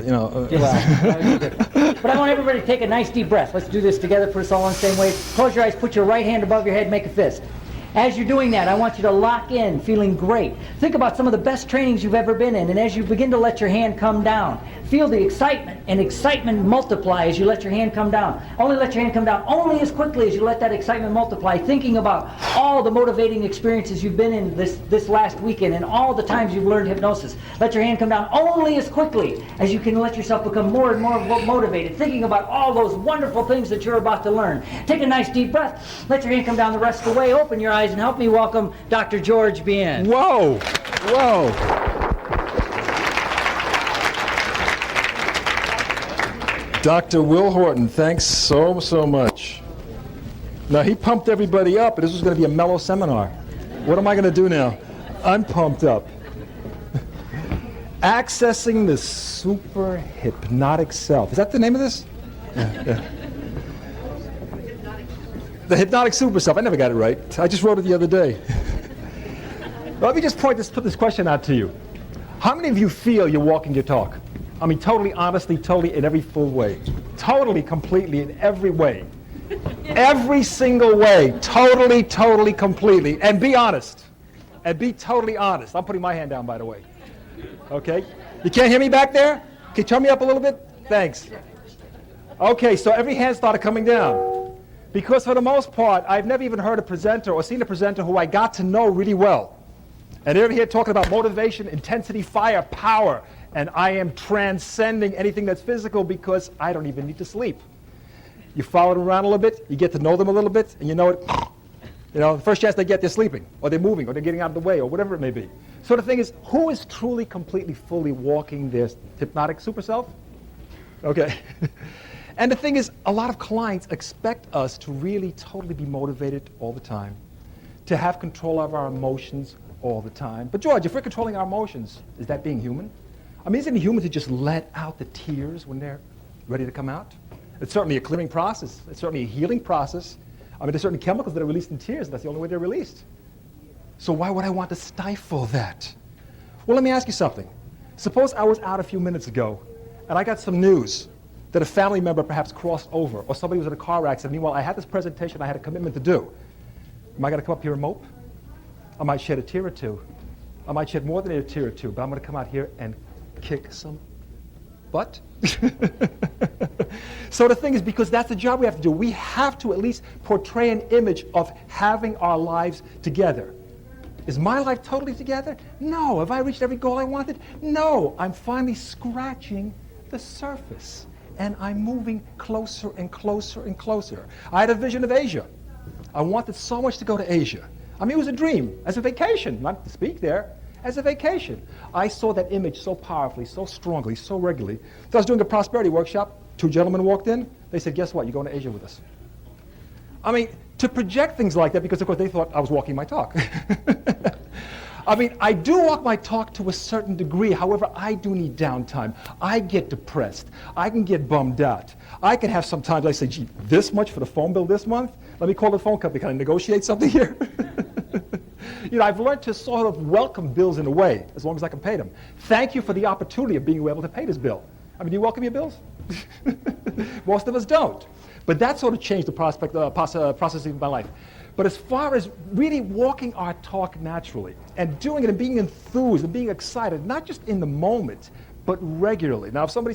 But I want everybody to take a nice deep breath. Let's do this together, put us all on the same way. Close your eyes, put your right hand above your head, make a fist. As you're doing that, I want you to lock in, feeling great. Think about some of the best trainings you've ever been in, and as you begin to let your hand come down, feel the excitement, and excitement multiply as you let your hand come down. Only let your hand come down only as quickly as you let that excitement multiply, thinking about all the motivating experiences you've been in this last weekend and all the times you've learned hypnosis. Let your hand come down only as quickly as you can let yourself become more and more motivated, thinking about all those wonderful things that you're about to learn. Take a nice deep breath. Let your hand come down the rest of the way. Open your eyes and help me welcome Dr. George Bien. Whoa! Whoa! Dr. Will Horton, thanks so much. Now, he pumped everybody up, but this was going to be a mellow seminar. What am I going to do now? I'm pumped up. Accessing the super hypnotic self. Is that the name of this? Yeah. The hypnotic super self. I never got it right. I just wrote it the other day. Let me just put this question out to you. How many of you feel you're walking your talk? I mean, totally, honestly, totally, in every full way. Totally, completely, in every way. Every single way. Totally, completely. And be honest. And be totally honest. I'm putting my hand down, by the way. Okay? You can't hear me back there? Can you turn me up a little bit? Thanks. Okay, so every hand started coming down. Because for the most part, I've never even heard a presenter or seen a presenter who I got to know really well. And they're here talking about motivation, intensity, fire, power. And I am transcending anything that's physical because I don't even need to sleep. You follow them around a little bit, you get to know them a little bit, and you know it. The first chance they get, they're sleeping, or they're moving, or they're getting out of the way, or whatever it may be. So the thing is, who is truly, completely, fully walking their hypnotic super self? Okay. And the thing is, a lot of clients expect us to really totally be motivated all the time, to have control of our emotions all the time. But George, if we're controlling our emotions, is that being human? I mean, isn't it human to just let out the tears when they're ready to come out? It's certainly a clearing process. It's certainly a healing process. I mean, there's certain chemicals that are released in tears, and that's the only way they're released. So why would I want to stifle that? Well, let me ask you something. Suppose I was out a few minutes ago, and I got some news that a family member perhaps crossed over, or somebody was in a car accident. Meanwhile, I had this presentation I had a commitment to do. Am I going to come up here and mope? I might shed a tear or two. I might shed more than a tear or two, but I'm going to come out here and kick some butt. So the thing is, because that's the job we have to do, we have to at least portray an image of having our lives together. Is my life totally together? No. Have I reached every goal I wanted? No. I'm finally scratching the surface. And I'm moving closer and closer and closer. I had a vision of Asia. I wanted so much to go to Asia. I mean, it was a dream, as a vacation, not to speak there, as a vacation. I saw that image so powerfully, so strongly, so regularly. So I was doing a prosperity workshop. 2 gentlemen walked in. They said, guess what? You're going to Asia with us. I mean, to project things like that, because of course they thought I was walking my talk. I mean, I do walk my talk to a certain degree. However, I do need downtime. I get depressed. I can get bummed out. I can have sometimes I say, gee, this much for the phone bill this month? Let me call the phone company. Can I negotiate something here? I've learned to sort of welcome bills in a way, as long as I can pay them. Thank you for the opportunity of being able to pay this bill. I mean, do you welcome your bills? Most of us don't. But that sort of changed the processing of my life. But as far as really walking our talk naturally and doing it and being enthused and being excited, not just in the moment, but regularly. Now, if somebody